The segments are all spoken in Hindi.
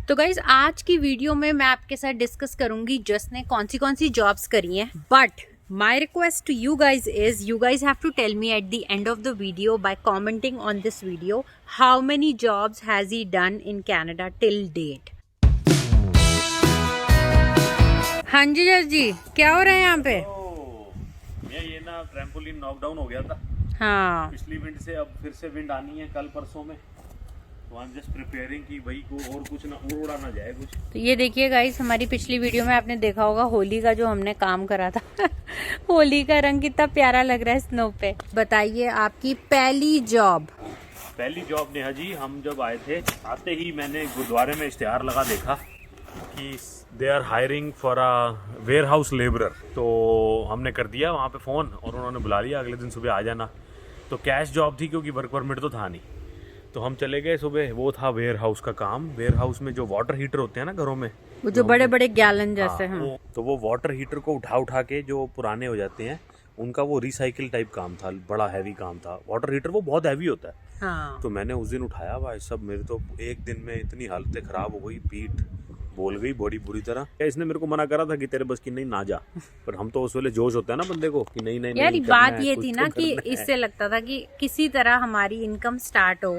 तो गाइज आज की वीडियो में मैं आपके साथ डिस्कस करूंगी जस्ट ने कौन सी जॉब्स करी हैं, but my request to you guys is you guys have to tell me at the end of the video by commenting on this video how many jobs has he done in Canada till date. हाँ जी जज जी, क्या हो रहा है यहाँ पे? ये ना ट्रैम्पोलिन नॉकडाउन हो गया था। हाँ, पिछली विंड से अब फिर से विंड आनी है कल परसों में, तो आई एम जस्ट प्रिपेयरिंग कि भाई को और कुछ ना और उड़ा ना जाए कुछ। तो ये देखिए गाइस, हमारी पिछली वीडियो में आपने देखा होगा होली का जो हमने काम करा था होली का रंग कितना प्यारा लग रहा है स्नो पे। बताइए आपकी पहली जॉब। पहली जॉब नेहा जी, हम जब आए थे आते ही मैंने गुरुद्वारे में इश्तेहार लगा देखा कि they are hiring for a warehouse labourer. तो हमने कर दिया वहाँ पे फ़ोन और उन्होंने बुला लिया अगले दिन सुबह आ जाना। तो कैश जॉब थी क्योंकि वर्क परमिट तो था नहीं, तो हम चले गए सुबह। वो था वेयर हाउस का काम। वेयर हाउस में जो वाटर हीटर होते हैं ना घरों में, वो जो बड़े बड़े गैलन जैसे हैं, तो वो वाटर हीटर को उठा के जो पुराने हो जाते हैं उनका वो रिसाइकिल टाइप काम था। बड़ा हैवी काम था। वाटर हीटर वो बहुत हैवी होता है। हाँ। तो मैंने उस दिन उठाया भाई, सब मेरे तो एक दिन में इतनी हालतें खराब हो गई, पीठ बोल गई बड़ी बुरी तरह। इसने मेरे को मना करा था कि तेरे बस की नहीं ना जा, पर हम तो उस वेले जोश होता है ना बंदे को कि नहीं नहीं यार नहीं, बात ये थी ना कि इससे लगता था कि किसी तरह हमारी इनकम स्टार्ट हो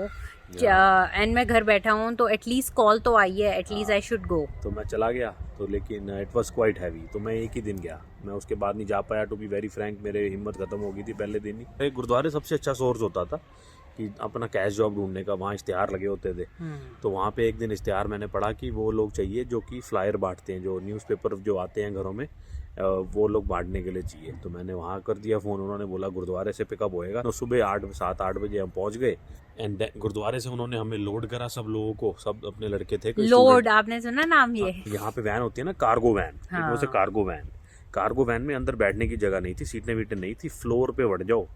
एंड मैं घर बैठा हूँ तो एटलीस्ट कॉल तो आई है, एटलीस्ट आई शुड गो। तो मैं चला गया तो, लेकिन इट वाज क्वाइट हैवी। तो मैं एक ही दिन गया, मैं उसके बाद नहीं जा पाया। टू बी वेरी फ्रैंक, मेरे हिम्मत खत्म हो गई थी पहले दिन ही। गुरुद्वारे सबसे अच्छा सोर्स होता था कि अपना कैश जॉब ढूंढने का। वहाँ इश्तेहार लगे होते थे, तो वहाँ पे एक दिन इश्तेहार मैंने पढ़ा कि वो लोग चाहिए जो कि फ्लायर बांटते हैं, जो न्यूज़पेपर जो आते हैं घरों में, वो लोग बांटने के लिए चाहिए। तो मैंने वहाँ कर दिया फ़ोन। उन्होंने बोला गुरुद्वारे से पिकअप होएगा। तो सुबह 7-8 बजे हम पहुँच गए एंड गुरुद्वारे से उन्होंने हमें लोड करा, सब लोगों को, सब अपने लड़के थे। लोड आपने सुना नाम? ये यहाँ पे वैन होती है ना, कार्गो वैन। हाँ। से कार्गो वैन, कार्गो वैन में अंदर बैठने की जगह नहीं थी, सीटें वीटें नहीं थी, फ्लोर पे बढ़ जाओ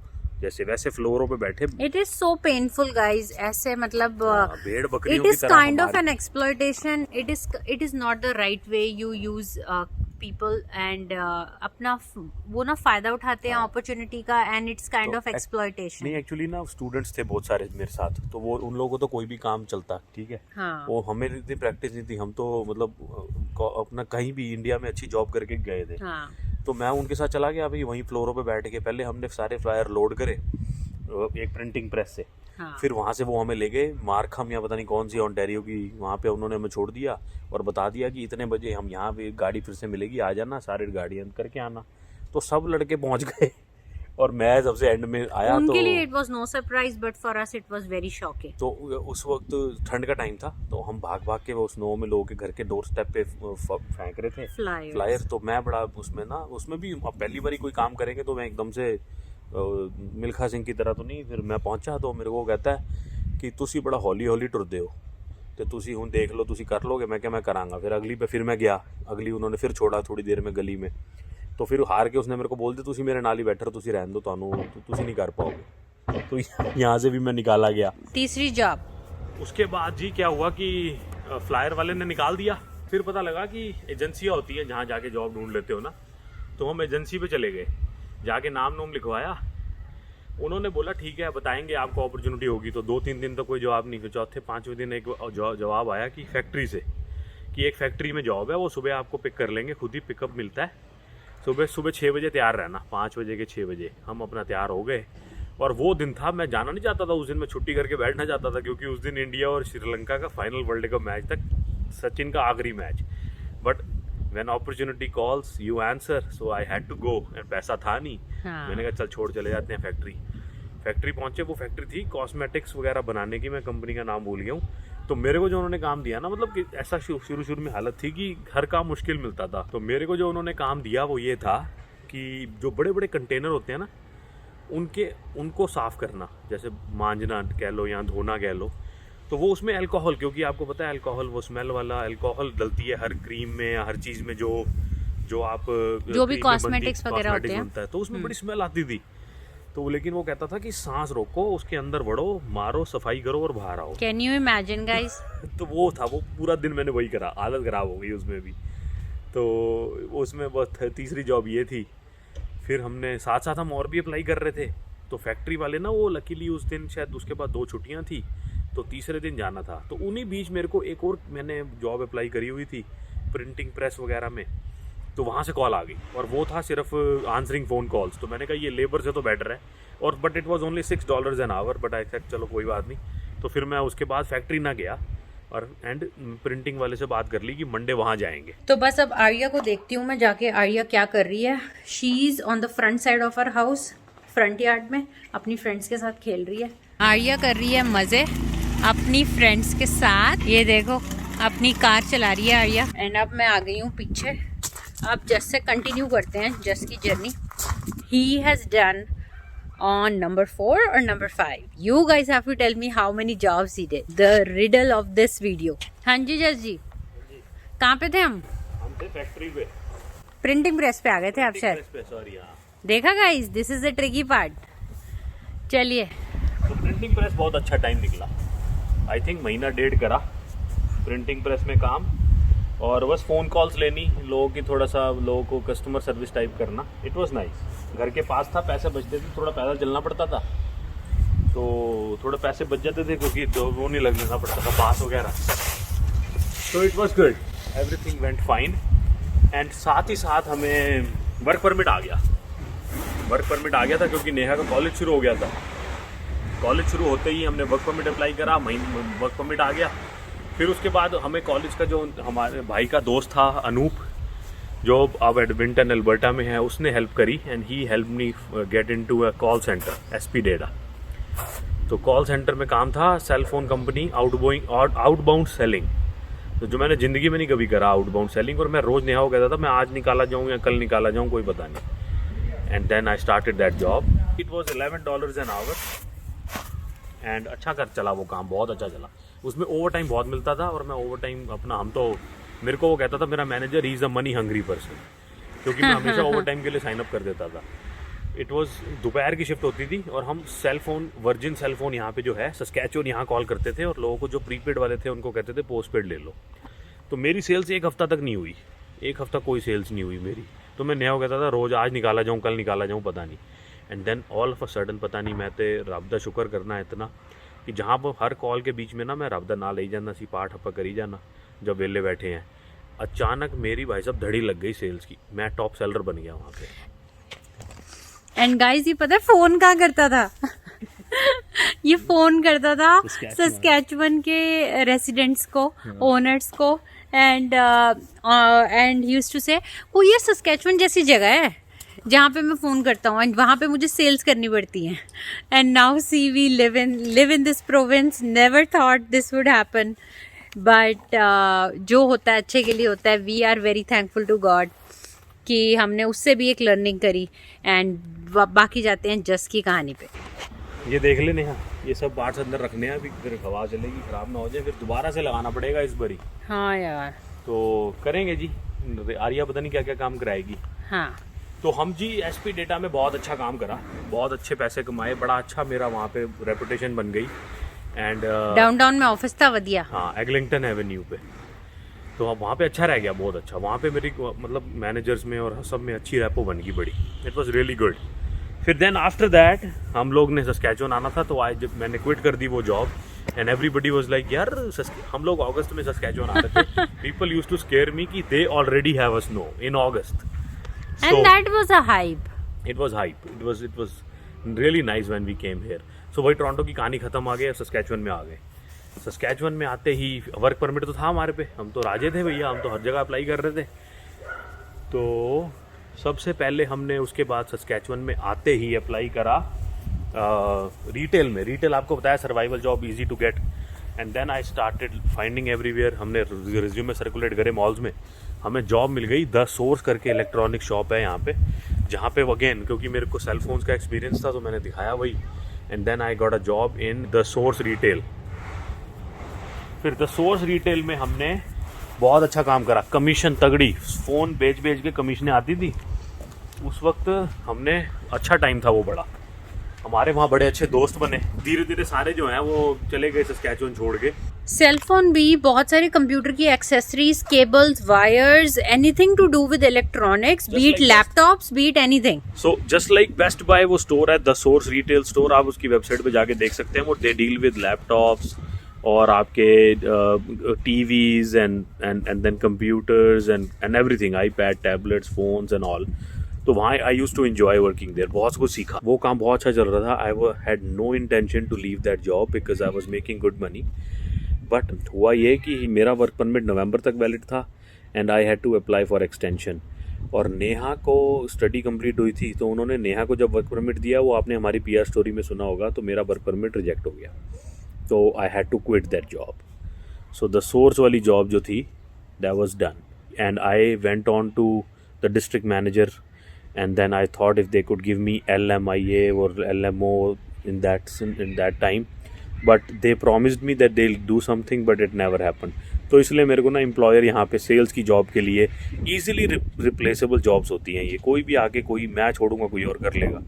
जैसे वैसे फ्लोरों पे बैठे। It is so painful guys, ऐसे मतलब भेड़ बकरियों इट की इज तरह kind of an exploitation. It is not the right way you use people and अपना वो ना फायदा उठाते हैं अपॉर्चुनिटी का, and it's kind of exploitation. नहीं, एक्चुअली ना स्टूडेंट्स थे बहुत सारे मेरे साथ, तो वो उन लोगों को तो कोई भी काम चलता, ठीक है। हाँ। वो हमें इतनी प्रैक्टिस नहीं थी, हम तो मतलब अपना कहीं भी इंडिया में अच्छी जॉब करके गए थे। हाँ। तो मैं उनके साथ चला गया भाई, वहीं फ्लोरों पे बैठ के पहले हमने सारे फ्लायर लोड करे एक प्रिंटिंग प्रेस से। हाँ। फिर वहाँ से वो हमें ले गए मार्कहम या पता नहीं कौन सी ओंटारियो की, वहाँ पे उन्होंने हमें छोड़ दिया और बता दिया कि इतने बजे हम यहाँ पे गाड़ी फिर से मिलेगी, आ जाना, सारे गाड़ी अंदर करके आना। तो सब लड़के पहुँच गए और मैं सबसे एंड में आया। उनके लिए it was no surprise, but for us it was very shocking. तो उस वक्त ठंड का टाइम था, तो हम भाग भाग के वो स्नो में लोगों के घर के डोर स्टेप पे फेंक रहे थे फ्लायर। तो मैं बड़ा उसमें भी पहली बार कोई काम करेंगे तो मैं एकदम से मिल्खा सिंह की तरह तो नहीं। फिर मैं पहुंचा तो मेरे को कहता है कि तुसी बड़ा हौली हौली टुरदे हो, तो तुसी हूँ देख लो, तुसी कर लोगे। मैं क्या, मैं करांगा। फिर अगली पे फिर मैं गया, अगली उन्होंने फिर छोड़ा थोड़ी देर में गली में। तो फिर हार के उसने मेरे को बोल दिया तुसी मेरे नाल ही बैठे, तुसी रहने दो, तुसी नहीं कर पाओगे। तो यहाँ से भी मैं निकाला गया। तीसरी जॉब। उसके बाद जी क्या हुआ कि फ्लायर वाले ने निकाल दिया। फिर पता लगा कि एजेंसियाँ होती हैं जहाँ जाके जॉब ढूंढ लेते हो ना, तो हम एजेंसी पे चले गए, जाके नाम लिखवाया। उन्होंने बोला ठीक है बताएंगे आपको अपॉर्चुनिटी होगी। तो 2-3 दिन तो कोई जवाब नहीं। फिर चौथे 5वें दिन एक जवाब आया कि फैक्ट्री से, कि एक फैक्ट्री में जॉब है, वो सुबह आपको पिक कर लेंगे, खुद ही पिकअप मिलता है। सुबह 6 बजे तैयार रहना, 5 बजे के 6 बजे हम अपना तैयार हो गए। और वो दिन था, मैं जाना नहीं चाहता था उस दिन, मैं छुट्टी करके बैठना चाहता था, क्योंकि उस दिन इंडिया और श्रीलंका का फाइनल वर्ल्ड कप मैच था, सचिन का आखिरी match. But when opportunity calls you answer, so I had to go, and पैसा था नहीं। हाँ। मैंने कहा चल छोड़, चले जाते हैं फैक्ट्री पहुंचे। वो फैक्ट्री थी कॉस्मेटिक्स वगैरह बनाने की, मैं कंपनी का नाम भूल गया हूँ। तो मेरे को जो उन्होंने काम दिया ना, मतलब कि ऐसा शुरू में हालत थी कि हर काम मुश्किल मिलता था। तो मेरे को जो उन्होंने काम दिया वो ये था कि जो बड़े बड़े कंटेनर होते हैं ना, उनको साफ़ करना, जैसे मांजना कह लो या धोना कह लो। तो वो उसमें अल्कोहल, क्योंकि आपको पता है अल्कोहल, वो स्मेल वाला अल्कोहल डलती है हर क्रीम में या हर चीज़ में, जो आप जो भी कॉस्मेटिक्स वगैरह होते हैं, तो उसमें बड़ी स्मेल आती थी। तो लेकिन वो कहता था कि सांस रोको, उसके अंदर बढ़ो, मारो, सफाई करो और बाहर आओ। Can you imagine guys? तो वो था, वो पूरा दिन मैंने वही करा, हालत खराब हो गई उसमें भी। तो उसमें बस तीसरी जॉब ये थी। फिर हमने साथ साथ हम और भी अप्लाई कर रहे थे। तो फैक्ट्री वाले ना, वो लकीली उस दिन शायद उसके बाद 2 छुट्टियाँ थी, तो तीसरे दिन जाना था। तो उन्हीं बीच मेरे को एक और मैंने जॉब अप्लाई करी हुई थी प्रिंटिंग प्रेस वगैरह में, तो वहाँ से कॉल आ गई और वो था सिर्फ आंसरिंग फ़ोन कॉल्स। तो मैंने कहा ये लेबर से तो बेटर है, और but it was only $6 an hour, but I said चलो कोई बात नहीं। तो फिर मैं उसके बाद फैक्ट्री ना गया और एंड प्रिंटिंग वाले से बात कर ली कि मंडे वहाँ जाएंगे। तो बस अब आर्या को देखती हूँ मैं जाके आर्या क्या कर रही है। She is on the front side of our house, front yard में अपनी फ्रेंड्स के साथ खेल रही है। आर्या कर रही है मज़े अपनी फ्रेंड्स के साथ, ये देखो अपनी कार चला रही है आर्या। एंड अब मैं आ गई हूँ पीछे। अब जस से कंटिन्यू करते हैं जस की journey. He has done on number 4 or number 5. You guys have to tell me how many jobs he did. The riddle of this video. हाँ जी जस जी, कहाँ पे थे हम थे फैक्ट्री पे, प्रिंटिंग प्रेस पे आ गए थे आप शायद। सॉरी हाँ। देखा guys, this is the tricky part. चलिए, तो प्रिंटिंग प्रेस बहुत अच्छा टाइम निकला। आई थिंक महीना डेढ़ करा प्रिंटिंग प्रेस में काम, और बस फ़ोन कॉल्स लेनी, लोगों की थोड़ा सा लोगों को कस्टमर सर्विस टाइप करना। It was nice. घर के पास था, पैसे बचते थे, थोड़ा पैदल चलना पड़ता था तो थोड़ा पैसे बच जाते थे क्योंकि वो नहीं लगना पड़ता था पास वगैरह। तो it was good, everything went fine. And साथ ही साथ हमें वर्क परमिट आ गया। वर्क परमिट आ गया था क्योंकि नेहा का कॉलेज शुरू हो गया था। कॉलेज शुरू होते ही हमने वर्क परमिट अप्लाई करा, वर्क परमिट आ गया। फिर उसके बाद हमें कॉलेज का जो हमारे भाई का दोस्त था अनूप, जो अब एडमिंटन अल्बर्टा में है, उसने हेल्प करी and he help me get into a call centre SP data. तो कॉल सेंटर में काम था, cell phone company, outbound selling. तो जो मैंने ज़िंदगी में नहीं कभी करा आउटबाउंड सेलिंग, और मैं रोज़ नेहा को कहता था मैं आज निकाला जाऊँ या कल निकाला जाऊँ, कोई पता नहीं। And then I started that job. It was $11 an hour and अच्छा कर चला वो काम, बहुत अच्छा चला। उसमें ओवर टाइम बहुत मिलता था, और मैं ओवर टाइम अपना मेरे को वो कहता था मेरा manager he is a money hungry person, क्योंकि मैं हमेशा ओवर टाइम के लिए साइन अप कर देता था। इट वाज दोपहर की शिफ्ट होती थी, और हम cell phone, Virgin cell phone यहाँ पे जो है सस्कैचुअन, यहाँ कॉल करते थे, और लोगों को जो प्रीपेड वाले थे उनको कहते थे पोस्ट पेड ले लो। तो मेरी सेल्स एक हफ्ता तक नहीं हुई, एक हफ्ता कोई सेल्स नहीं हुई मेरी। तो मैं नया कहता था रोज़ आज निकाला जाऊँ कल निकाला जाऊँ, पता नहीं। And then all of a sudden पता नहीं, मैं तो रब दा शुक्र करना है इतना कि जहाँ पर हर कॉल के बीच में ना मैं रब दा ना ले जाना सी, पाठ हप्पा करी जाना जब वेले बैठे हैं। अचानक मेरी भाई साहब धड़ी लग गई सेल्स की, मैं टॉप सेलर बन गया वहाँ पे। एंड गाइस ये पता है फोन कहाँ करता था? ये फोन करता था सस्कैचुअन के रेसिडेंट्स को, ओनर्स को। एंड यूज्ड टू से वो ये सस्कैचुअन जैसी जगह है जहाँ पे मैं फ़ोन करता हूँ, एंड वहाँ पे मुझे सेल्स करनी पड़ती हैं। And now see we live in this province. Never thought this would happen, but जो होता है अच्छे के लिए होता है। We are very thankful to God कि हमने उससे भी एक लर्निंग करी। एंड बाकी जाते हैं जस की कहानी पे। ये देख लेने हैं, ये सब पार्ट्स अंदर रखने हैं, अभी फिर हवा चलेगी खराब ना हो जाए, फिर दोबारा से लगाना पड़ेगा इस बारी। हाँ यार, तो करेंगे जी। आर्या पता नहीं क्या क्या काम कराएगी। हाँ, तो हम जी एसपी डेटा में बहुत अच्छा काम करा, बहुत अच्छे पैसे कमाए, बड़ा अच्छा मेरा वहाँ पे रेपुटेशन बन गई। एंड डाउनटाउन में ऑफिस था वधिया। हाँ, एग्लिंगटन एवेन्यू पे। तो अब वहाँ पे अच्छा रह गया, बहुत अच्छा। वहाँ पे मेरी मतलब मैनेजर्स में और सब में अच्छी रेपो बन गई बड़ी। It was really good. फिर देन आफ्टर दैट हम लोग ने सस्कैचुअन आना था, तो आज जब मैंने क्विट कर दी वो job, and everybody was like यार हम लोग अगस्त में सस्कैचुअन आ रहे थे। People used to scare me कि they already have a snow in August. And that was a hype. It was hype, it was really nice when we came here. So वही टोरंटो की कहानी खत्म, आ गई, सस्कैचुअन में आ गए। सस्कैचुअन में आते ही वर्क परमिट तो था हमारे पे, हम तो राजे थे भैया, हम तो हर जगह अप्लाई कर रहे थे। तो सबसे पहले हमने उसके बाद सस्कैचुअन में आते ही अप्लाई करा रिटेल में। रिटेल आपको बताया survival job, easy to get. And then I started finding everywhere. हमने रिज्यूमे सर्कुलेट करे मॉल्स में, हमें जॉब मिल गई। द सोर्स करके इलेक्ट्रॉनिक शॉप है यहाँ पे, जहाँ पे अगेन क्योंकि मेरे को सेल फोन्स का एक्सपीरियंस था तो मैंने दिखाया वही। And then I got a job in the source retail. फिर द सोर्स रिटेल में हमने बहुत अच्छा काम करा, कमीशन तगड़ी, फ़ोन बेच के कमीशनें आती थी उस वक्त। हमने अच्छा टाइम था वो बड़ा, हमारे वहाँ बड़े अच्छे दोस्त बने। धीरे धीरे सारे जो हैं वो चले गए सस्कैचुअन छोड़ के। सेल फोन भी, बहुत सारे कंप्यूटर की accessories, cables, wires, anything to do with electronics, be it laptops, be it anything. So just like Best Buy वो स्टोर है, द सोर्स रिटेल स्टोर, आप उसकी वेबसाइट पे जाके देख सकते हैं। वो दे डील विद लैपटॉप्स, और आपके TVs and then computers and everything, iPad, tablets, phones and all. तो वहाँ I use to enjoy working there, बहुत कुछ सीखा। वो काम बहुत अच्छा चल रहा था। I had no intention to leave that job because I was making good money. But हुआ ये कि मेरा वर्क परमिट नवंबर तक वैलिड था and I had to apply for extension. और नेहा को स्टडी कंप्लीट हुई थी, तो उन्होंने नेहा को जब वर्क परमिट दिया, वो आपने हमारी पीआर स्टोरी में सुना होगा, तो मेरा वर्क परमिट रिजेक्ट हो गया। तो I had to quit that job. So the source वाली जॉब जो थी that was done and I went on to the district manager and then I thought if they could give me LMIA or LMO in that time, but they promised me that they'll do something, but it never happened. तो इसलिए मेरे को ना एम्प्लॉयर यहाँ पे सेल्स की जॉब के लिए ईजिली रिप्लेसेबल जॉब्स होती हैं, ये कोई भी आके कोई मैं छोड़ूंगा कोई और कर लेगा।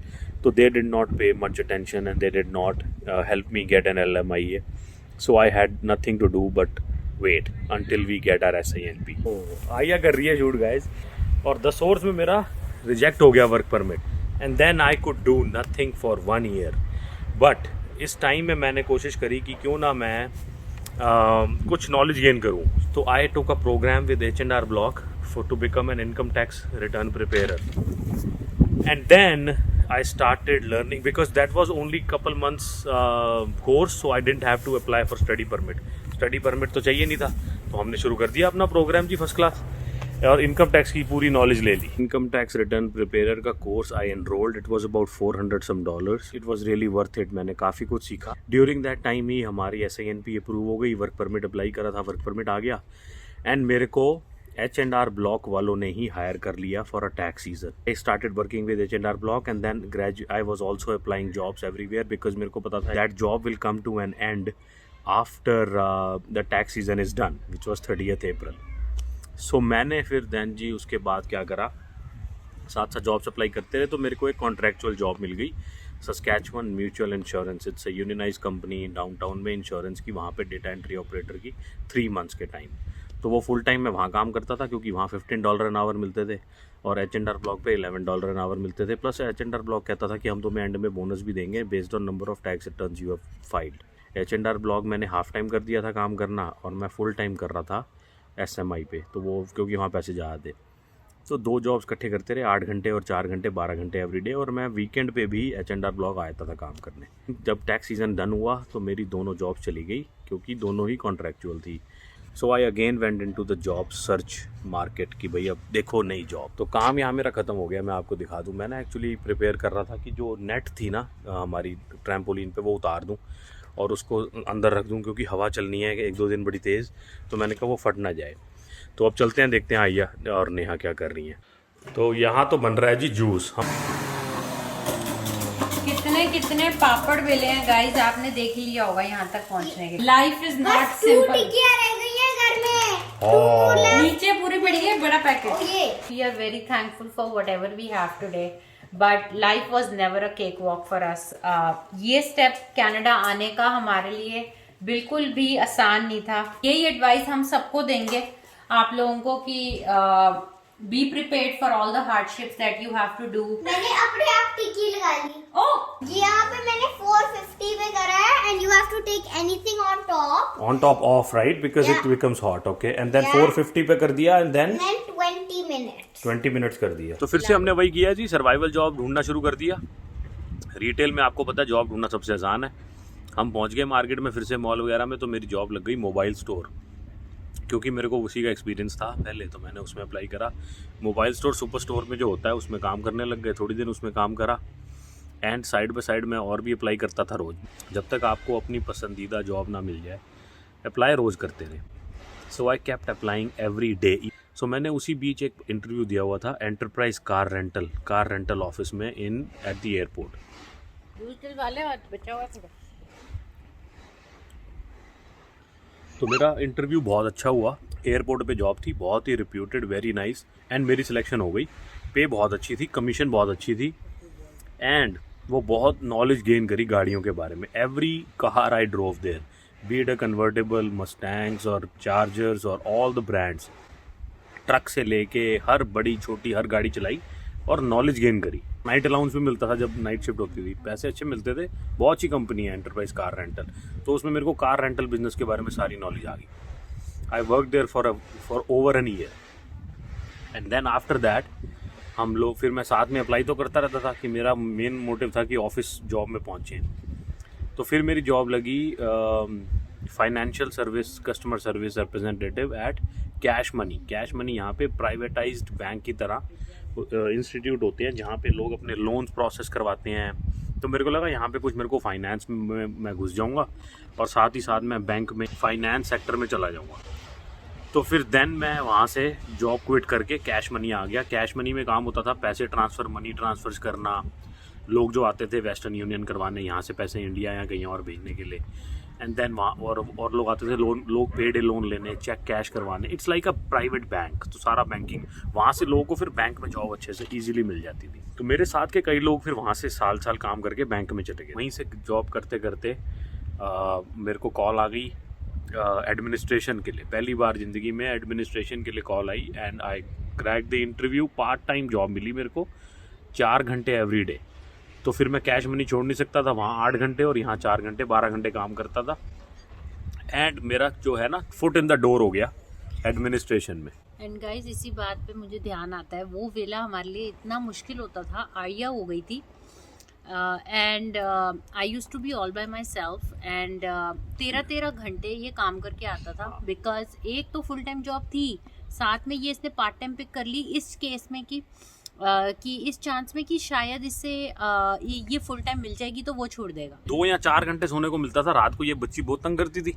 तो they did not pay much attention and they did not help me get an LMIA, so I had nothing to do but wait until we get our SINP। आइया कर रही है शूट गाइज, और द सोर्स में मेरा रिजेक्ट हो गया work permit and then I could do nothing for 1 year। बट इस टाइम में मैंने कोशिश करी कि क्यों ना मैं कुछ नॉलेज गेन करूं। तो I took a program with H&R Block फॉर to become an income tax return prepare and then I started learning because that was only couple months course, so I didn't have to apply for study permit. Study permit तो चाहिए नहीं था, तो हमने शुरू कर दिया अपना प्रोग्राम जी फर्स्ट क्लास, और इनकम टैक्स की पूरी नॉलेज ले ली। इनकम टैक्स रिटर्न प्रिपेयर का course I enrolled, it was about $400 it was really worth it. मैंने काफ़ी कुछ सीखा। ड्यूरिंग दैट टाइम ही हमारी SINP अप्रूव हो गई, वर्क परमिट अप्लाई करा था, वर्क परमिट आ गया एंड मेरे को H&R Block वालों ने ही हायर कर लिया for a tax season. I started working with H&R Block and then I was also applying jobs everywhere because मेरे को पता था that job will come to an end after the tax season is done which was 30th April। So मैंने फिर देन जी उसके बाद क्या करा, साथ साथ जॉब्स अप्लाई करते रहे। तो मेरे को एक कॉन्ट्रैक्चुअल जॉब मिल गई, Saskatchewan mutual insurance, it's a unionise company downtown में इंश्योरेंस की, वहाँ पे डेटा एंट्री ऑपरेटर की 3 months के टाइम। तो वो फुल टाइम मैं वहाँ काम करता था क्योंकि वहाँ $15 an hour मिलते थे और H&R Block पे $11 an hour मिलते थे। प्लस H&R Block कहता था कि हम तुम्हें एंड में बोनस भी देंगे based on number of tax returns you have filed. H&R Block मैंने हाफ टाइम कर दिया था काम करना, और मैं फुल टाइम कर रहा था SMI पे, तो वो क्योंकि वहाँ पैसे ज़्यादा थे। तो 2 जॉब्स इकट्ठे करते रहे, 8 घंटे और 4 घंटे, 12 घंटे एवरीडे, और मैं वीकेंड पे भी H&R Block आया था काम करने। जब टैक्स सीजन डन हुआ तो मेरी दोनों जॉब्स चली गई क्योंकि दोनों ही कॉन्ट्रैक्चुअल थी। So I again went into the job search market कि भाई अब देखो नई जॉब। तो काम यहाँ मेरा ख़त्म हो गया, मैं आपको दिखा दूँ। मैंने एक्चुअली प्रिपेयर कर रहा था कि जो नेट थी ना हमारी ट्रैम्पोलिन पे, वो उतार दूँ और उसको अंदर रख दूँ क्योंकि हवा चलनी है 1-2 दिन बड़ी तेज़, तो मैंने कहा वो फट ना जाए। तो अब चलते हैं, देखते हैं आइया और नेहा क्या कर रही हैं। तो यहाँ तो बन रहा है जी जूस। हम कितने पापड़ बेले हैं गाइस, आपने देख लिया होगा यहाँ तक पहुँचने के। Life is not simple. रह गई है घर में, नीचे पूरी पड़ी है बड़ा packet. We are very thankful for whatever we have today, but life was never a cake walk for us. ये स्टेप कनाडा आने का हमारे लिए बिल्कुल भी आसान नहीं था। यही एडवाइस हम सबको देंगे आप लोगों को कि be prepared for all the hardships that you have to do. मैंने अपने आप टिक्की लगा ली। ओह, यहाँ पे मैंने 450 पे करा है and you have to take anything on top of right because it becomes hot. Okay, and then 450 pay कर दिया एंड देन 20 मिनट्स कर दिया। तो फिर से हमने वही किया जी, सर्वाइवल जॉब ढूंढना शुरू कर दिया। रिटेल में आपको पता है जॉब ढूंढना सबसे आसान है। हम पहुंच गए मार्केट में, फिर से मॉल वगैरह में, तो मेरी जॉब लग गई मोबाइल स्टोर, क्योंकि मेरे को उसी का एक्सपीरियंस था पहले, तो मैंने उसमें अप्लाई करा। मोबाइल स्टोर सुपर स्टोर में जो होता है उसमें काम करने लग गए। थोड़ी दिन उसमें काम करा एंड साइड बाय साइड मैं और भी अप्लाई करता था रोज़। जब तक आपको अपनी पसंदीदा जॉब ना मिल जाए, अप्लाई रोज़ करते रहे। So I kept applying every day. So मैंने उसी बीच एक इंटरव्यू दिया हुआ था एंटरप्राइज कार रेंटल ऑफिस में एट द एयरपोर्ट। तो मेरा इंटरव्यू बहुत अच्छा हुआ, एयरपोर्ट पे जॉब थी, बहुत ही रिप्यूटेड, वेरी नाइस, एंड मेरी सिलेक्शन हो गई। पे बहुत अच्छी थी, कमीशन बहुत अच्छी थी, एंड वो बहुत नॉलेज गेन करी गाड़ियों के बारे में। Every car I drove there, be it a convertible, Mustangs और चार्जर्स और ऑल द ब्रांड्स, ट्रक से लेके हर बड़ी छोटी हर गाड़ी चलाई और नॉलेज गेन करी। नाइट अलाउंस भी मिलता था जब नाइट शिफ्ट होती थी, पैसे अच्छे मिलते थे। बहुत अच्छी कंपनी है एंटरप्राइज कार रेंटल, तो उसमें मेरे को कार रेंटल बिजनेस के बारे में सारी नॉलेज आ गई। I work there for over an year and then after that हम लोग फिर मैं साथ में अप्लाई तो करता रहता था कि मेरा मेन मोटिव था कि ऑफिस जॉब में पहुँचे। तो फिर मेरी जॉब लगी financial service customer service representative at Cash Money. Cash Money यहाँ पे प्राइवेटाइज्ड बैंक की तरह इंस्टीट्यूट होते हैं जहाँ पे लोग अपने लोन्स प्रोसेस करवाते हैं। तो मेरे को लगा यहाँ पे कुछ मेरे को फाइनेंस में मैं घुस जाऊँगा और साथ ही साथ मैं बैंक में फाइनेंस सेक्टर में चला जाऊँगा। तो फिर देन मैं वहाँ से जॉब क्विट करके कैश मनी आ गया। कैश मनी में काम होता था पैसे ट्रांसफ़र, मनी ट्रांसफर्स करना। लोग जो आते थे वेस्टर्न यूनियन करवाने यहाँ से पैसे इंडिया या कहीं और भेजने के लिए, एंड देन वहाँ और लोग आते थे लोग पेड लोन लेने, चेक कैश करवाने। It's like a private bank. तो सारा बैंकिंग वहाँ से लोगों को फिर बैंक में जॉब अच्छे से इजीली मिल जाती थी। तो मेरे साथ के कई लोग फिर वहाँ से साल काम करके बैंक में चले गए। वहीं से जॉब करते करते मेरे को कॉल आ गई एडमिनिस्ट्रेशन के लिए। पहली बार ज़िंदगी में एडमिनिस्ट्रेशन के लिए कॉल आई and I crack the interview. Part time job मिली मेरे को, 4 घंटे एवरी डे। तो फिर मैं कैश मनी छोड़ नहीं सकता था, वहाँ 8 घंटे और यहाँ 4 घंटे, 12 घंटे काम करता था। एंड मेरा जो है ना फुट इन द डोर हो गया एडमिनिस्ट्रेशन में। एंड गाइज इसी बात पे मुझे ध्यान आता है, वो वेला हमारे लिए इतना मुश्किल होता था। आर्या हो गई थी and I use to be all by myself and 13 घंटे ये काम करके आता था। बिकॉज एक तो फुल टाइम जॉब थी, साथ में ये इसने पार्ट टाइम पिक कर ली इस केस में कि इस चांस में कि शायद इससे ये फुल टाइम मिल जाएगी तो वो छोड़ देगा। 2 या 4 घंटे सोने को मिलता था रात को। ये बच्ची बहुत तंग करती थी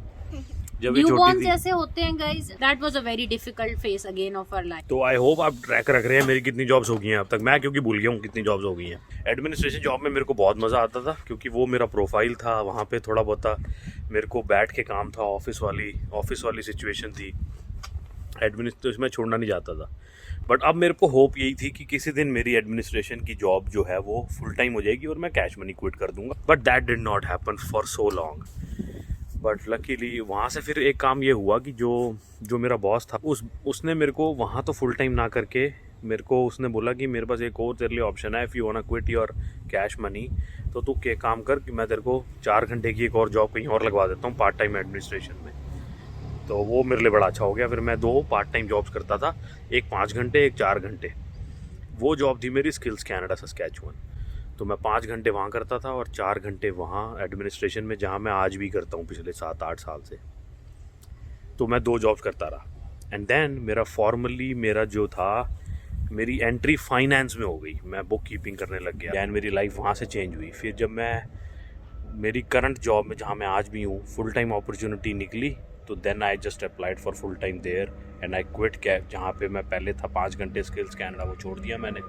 जब ये न्यूबॉर्न छोटी थी। ऐसे होते हैं guys. That was a very difficult phase again of our life. तो आई होप आप ट्रैक रख रहे हैं मेरी कितनी जॉब्स हो गई हैं अब तक। मैं क्योंकि भूल गया हूँ कितनी जॉब्स हो गई हैं। एडमिनिस्ट्रेशन जॉब में मेरे को बहुत मज़ा आता था क्योंकि वो मेरा प्रोफाइल था। वहाँ पे थोड़ा बहुत मेरे को बैठ के काम था, ऑफिस वाली सिचुएशन थी। एडमिनिस्ट्रेशन में छोड़ना नहीं जाता था। बट अब मेरे को होप यही थी कि किसी दिन मेरी एडमिनिस्ट्रेशन की जॉब जो है वो फुल टाइम हो जाएगी और मैं कैश मनी क्विट कर दूंगा। But that did not happen for so long. But luckily वहाँ से फिर एक काम ये हुआ कि जो मेरा बॉस था उसने मेरे को वहाँ तो फुल टाइम ना करके मेरे को उसने बोला कि मेरे पास एक और तेरे लिए ऑप्शन है, if you want to quit your Cash Money तो तू के काम कर कि मैं तेरे को 4 घंटे की एक और जॉब कहीं और लगवा देता हूँ पार्ट टाइम एडमिनिस्ट्रेशन में। तो वो मेरे लिए बड़ा अच्छा हो गया। फिर मैं 2 पार्ट टाइम जॉब्स करता था, एक 5 घंटे एक 4 घंटे। वो जॉब थी मेरी स्किल्स कैनेडा सस्कैचुअन। तो मैं 5 घंटे वहाँ करता था और 4 घंटे वहाँ एडमिनिस्ट्रेशन में, जहाँ मैं आज भी करता हूँ पिछले 7-8 साल से। तो मैं 2 जॉब्स करता रहा एंड देन मेरा जो था मेरी एंट्री फाइनेंस में हो गई। मैं बुक कीपिंग करने लग गया एंड मेरी लाइफ वहाँ से चेंज हुई। फिर जब मैं मेरी करंट जॉब में जहाँ मैं आज भी हूँ फुल टाइम अपॉर्चुनिटी निकली तो then I just applied for full time there and I quit cab. जहाँ पे मैं पहले था 5 घंटे स्किल्स कैनेडा, वो छोड़ दिया मैंने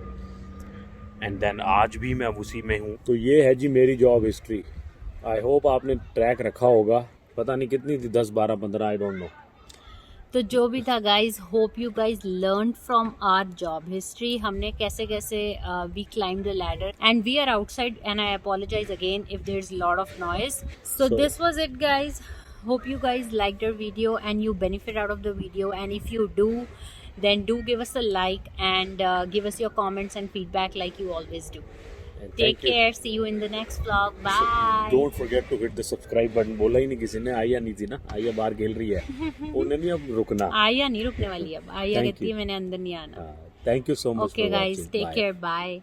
एंड देन आज भी मैं उसी में हूँ। तो ये है जी मेरी जॉब हिस्ट्री। आई होप आपने ट्रैक रखा होगा। पता नहीं कितनी थी, 10, 12, 15, आई डोंट नो। तो जो भी था guys, hope you guys learn from our job history. हमने कैसे we climb the ladder and we are outside and I apologise again if there is lot of noise. So this was it guys. Hope you guys liked our video and you benefit out of the video, and if you do, then do give us a like and give us your comments and feedback like you always do. Take care. See you in the next vlog. Bye. Don't forget to hit the subscribe button. बोला ही नहीं किसी ने। आया नहीं थी ना, आया बाहर खेल रही है। उन्हें नहीं अब रुकना। आया नहीं रुकने वाली अब। आया कहती है मैंने अंदर नहीं आना। Thank you so much. Okay guys, take care. Bye.